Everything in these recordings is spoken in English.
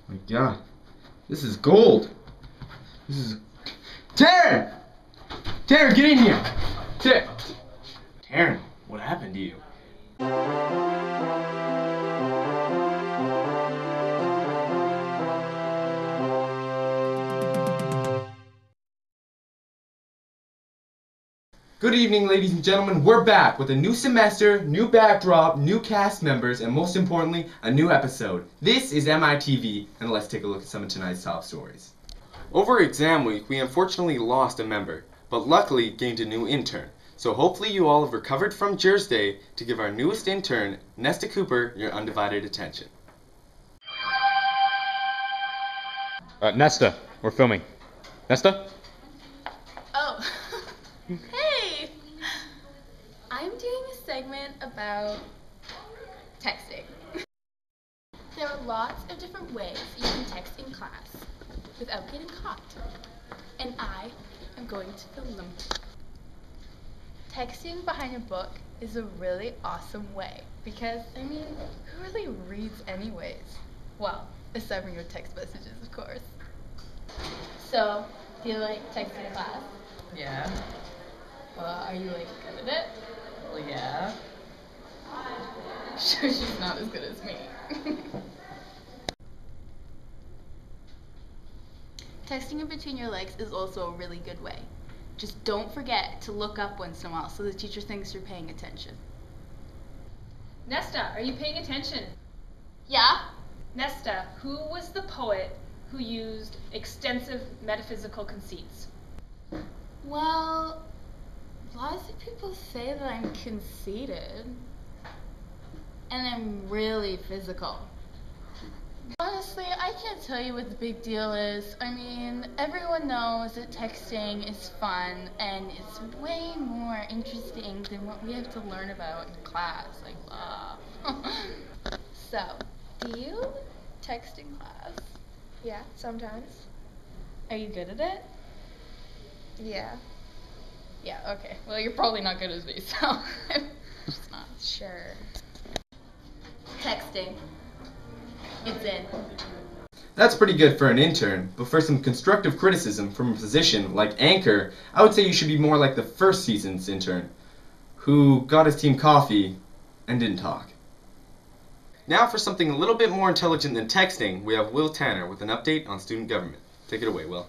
My God, this is gold. This is... Taryn! Taryn, get in here! Taryn, what happened to you? Good evening, ladies and gentlemen. We're back with a new semester, new backdrop, new cast members, and most importantly, a new episode. This is MITV, and let's take a look at some of tonight's top stories. Over exam week, we unfortunately lost a member, but luckily gained a new intern. So hopefully you all have recovered from Jers Day to give our newest intern, Nesta Cooper, your undivided attention. Nesta, we're filming. Nesta? Oh, hey! I'm doing a segment about texting. There are lots of different ways you can text in class without getting caught, and I am going to film them. Texting behind a book is a really awesome way because, I mean, who really reads anyways? Well, aside from your text messages, of course. So, do you like texting in class? Yeah. Are you like good at it? Well, yeah. Sure, she's not as good as me. Texting in between your legs is also a really good way. Just don't forget to look up once in a while so the teacher thinks you're paying attention. Nesta, are you paying attention? Yeah? Nesta, who was the poet who used extensive metaphysical conceits? Well, lots of people say that I'm conceited. And I'm really physical. Honestly, I can't tell you what the big deal is. I mean, everyone knows that texting is fun and it's way more interesting than what we have to learn about in class. Like, So, do you text in class? Yeah, sometimes. Are you good at it? Yeah. Yeah, okay. Well, you're probably not good as me, so I'm just not. Sure. Texting. It's in. That's pretty good for an intern, but for some constructive criticism from a position like anchor, I would say you should be more like the first season's intern, who got his team coffee and didn't talk. Now for something a little bit more intelligent than texting, we have Will Tanner with an update on student government. Take it away, Will.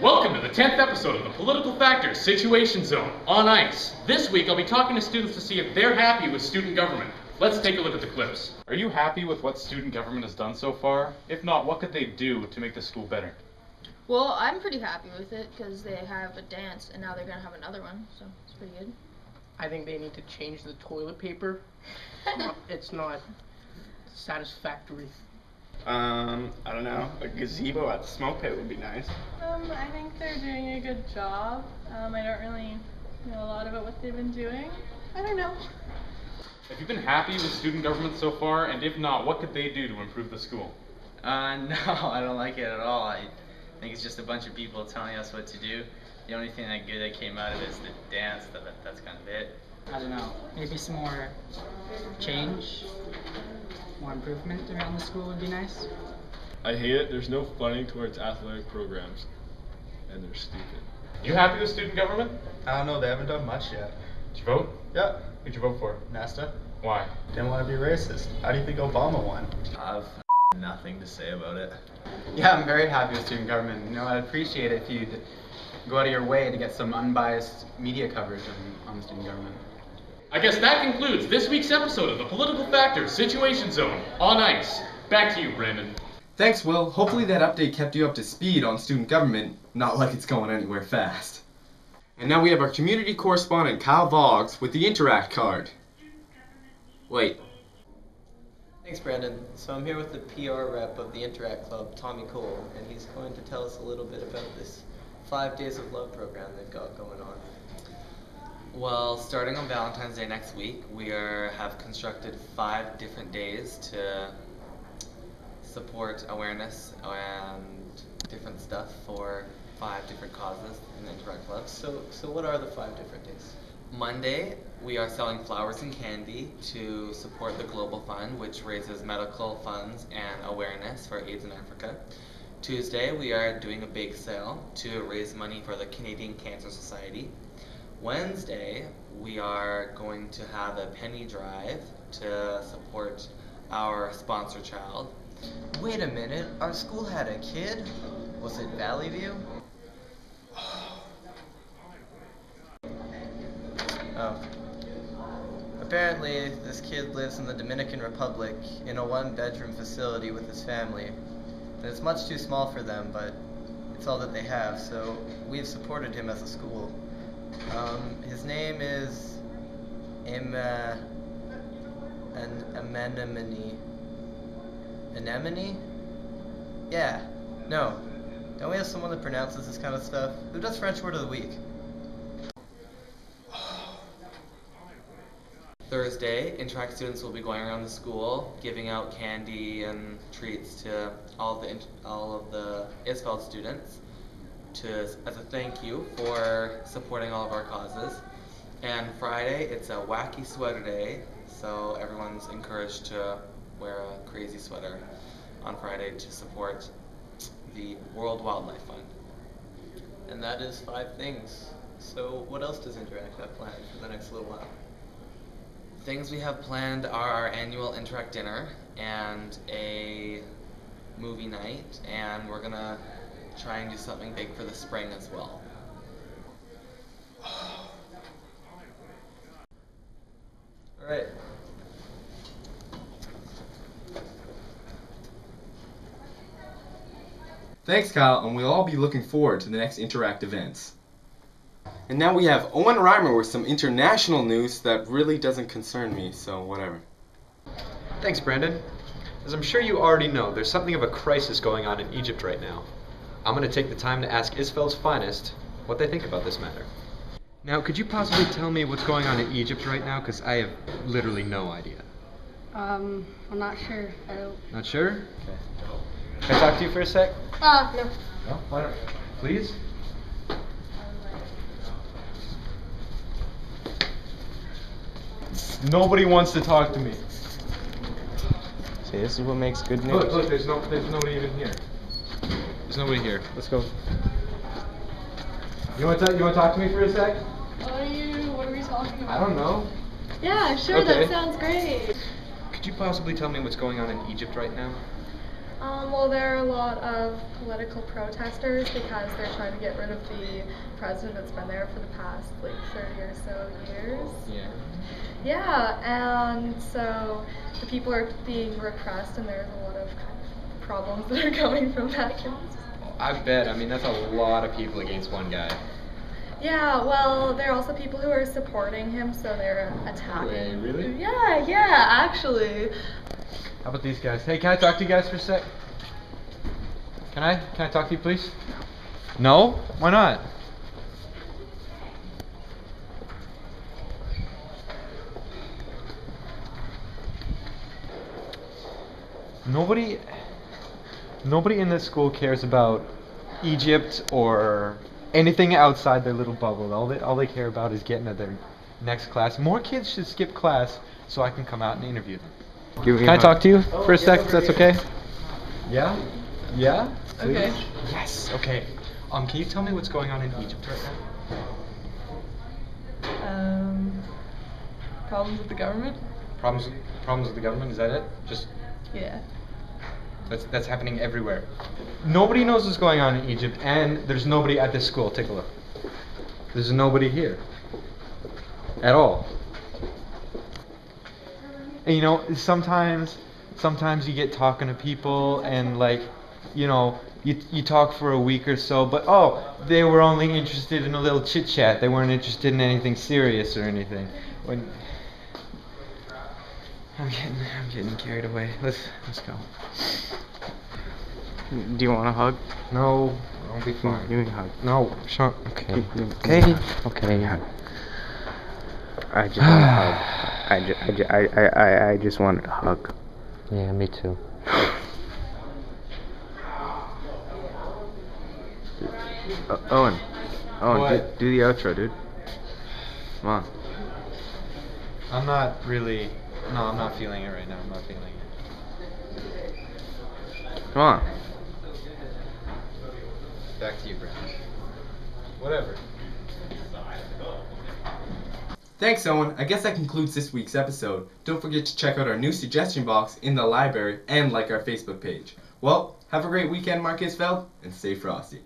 Welcome to the 10th episode of the Political Factors Situation Zone on Ice. This week I'll be talking to students to see if they're happy with student government. Let's take a look at the clips. Are you happy with what student government has done so far? If not, what could they do to make the school better? Well, I'm pretty happy with it because they have a dance and now they're going to have another one, so it's pretty good. I think they need to change the toilet paper. It's not satisfactory. I don't know. A gazebo at the smoke pit would be nice. I think they're doing a good job. I don't really know a lot about what they've been doing. I don't know. Have you been happy with student government so far? And if not, what could they do to improve the school? No, I don't like it at all. I think it's just a bunch of people telling us what to do. The only thing that good that came out of it is the dance. That's kind of it. I don't know. Maybe some more change, more improvement around the school would be nice. I hate it. There's no funding towards athletic programs, and they're stupid. You happy with student government? I don't know. They haven't done much yet. Did you vote? Yeah. Who'd you vote for? Nesta. Why? Didn't want to be racist. How do you think Obama won? I've nothing to say about it. Yeah, I'm very happy with student government. You know, I'd appreciate it if you'd go out of your way to get some unbiased media coverage on student government. I guess that concludes this week's episode of the Political Factors Situation Zone on Ice. Back to you, Brandon. Thanks, Will. Hopefully that update kept you up to speed on student government, not like it's going anywhere fast. And now we have our community correspondent, Kyle Voggs, with the Interact card. Wait. Thanks, Brandon. So I'm here with the PR rep of the Interact Club, Tommy Cole, and he's going to tell us a little bit about this 5 Days of Love program they've got going on. Well, starting on Valentine's Day next week, we have constructed 5 different days to support awareness and different stuff for 5 different causes in the Interact Club. So what are the 5 different days? Monday, we are selling flowers and candy to support the Global Fund, which raises medical funds and awareness for AIDS in Africa. Tuesday, we are doing a bake sale to raise money for the Canadian Cancer Society. Wednesday, we are going to have a penny drive to support our sponsor child. Wait a minute, our school had a kid? Was it Valley View? Oh. Apparently, this kid lives in the Dominican Republic in a one-bedroom facility with his family. And it's much too small for them, but it's all that they have, so we've supported him as a school. His name is Anemone? Yeah. No. Don't we have someone that pronounces this kind of stuff? Who does French word of the week? Thursday, Interact students will be going around the school giving out candy and treats to all of the ISFELD students as a thank you for supporting all of our causes. And Friday, it's a wacky sweater day, so everyone's encouraged to wear a crazy sweater on Friday to support the World Wildlife Fund. And that is 5 things. So what else does Interact have planned for the next little while? Things we have planned are our annual Interact dinner and a movie night, and we're gonna try and do something big for the spring as well. Alright. Thanks, Kyle, and we'll all be looking forward to the next Interact events. And now we have Owen Reimer with some international news that really doesn't concern me, so whatever. Thanks, Brandon. As I'm sure you already know, there's something of a crisis going on in Egypt right now. I'm going to take the time to ask ISFELD's finest what they think about this matter. Now, could you possibly tell me what's going on in Egypt right now? Because I have literally no idea. I'm not sure. I don't... Not sure? Okay. Can I talk to you for a sec? No. No? Why not? Please? Nobody wants to talk to me. See, this is what makes good news. Look, there's nobody even here. There's nobody here. Let's go. You want to talk to me for a sec? What are we talking about? I don't know. Yeah, sure, Okay. that sounds great. Could you possibly tell me what's going on in Egypt right now? Well, there are a lot of political protesters because they're trying to get rid of the president that's been there for the past, 30 or so years. Yeah. Yeah, and so the people are being repressed, and there's a lot of problems that are coming from that. I bet. I mean, that's a lot of people against one guy. Yeah, well, there are also people who are supporting him, so they're attacking. Wait, really? Yeah, actually. How about these guys? Hey, can I talk to you guys for a sec? Can I talk to you, please? No? Why not? Nobody in this school cares about Egypt or anything outside their little bubble. All they care about is getting to their next class. More kids should skip class so I can come out and interview them. Can I talk to you for a sec, if that's okay? Yeah? Yeah? Please? Okay. Yes, okay. Can you tell me what's going on in Egypt right now? Problems with the government? Problems with the government, is that it? Just Yeah. that's happening everywhere. Nobody knows what's going on in Egypt, and there's nobody at this school. Take a look. There's nobody here. At all. And you know, sometimes you get talking to people and you talk for a week or so, but they were only interested in a little chit chat. They weren't interested in anything serious or anything. When I'm getting carried away. Let's go. Do you want a hug? No, I'll be fine. Give me a hug. No, Sean. Okay. Okay. Okay. Yeah. I just want a hug. I just wanted a hug. Yeah, me too. Owen, What? do the outro, dude. Come on. I'm not really. No, I'm not feeling it right now. I'm not feeling it. Come on. Back to you, Brandon. Whatever. Thanks, Owen. I guess that concludes this week's episode. Don't forget to check out our new suggestion box in the library and like our Facebook page. Well, have a great weekend, Marcusfeld, and stay frosty.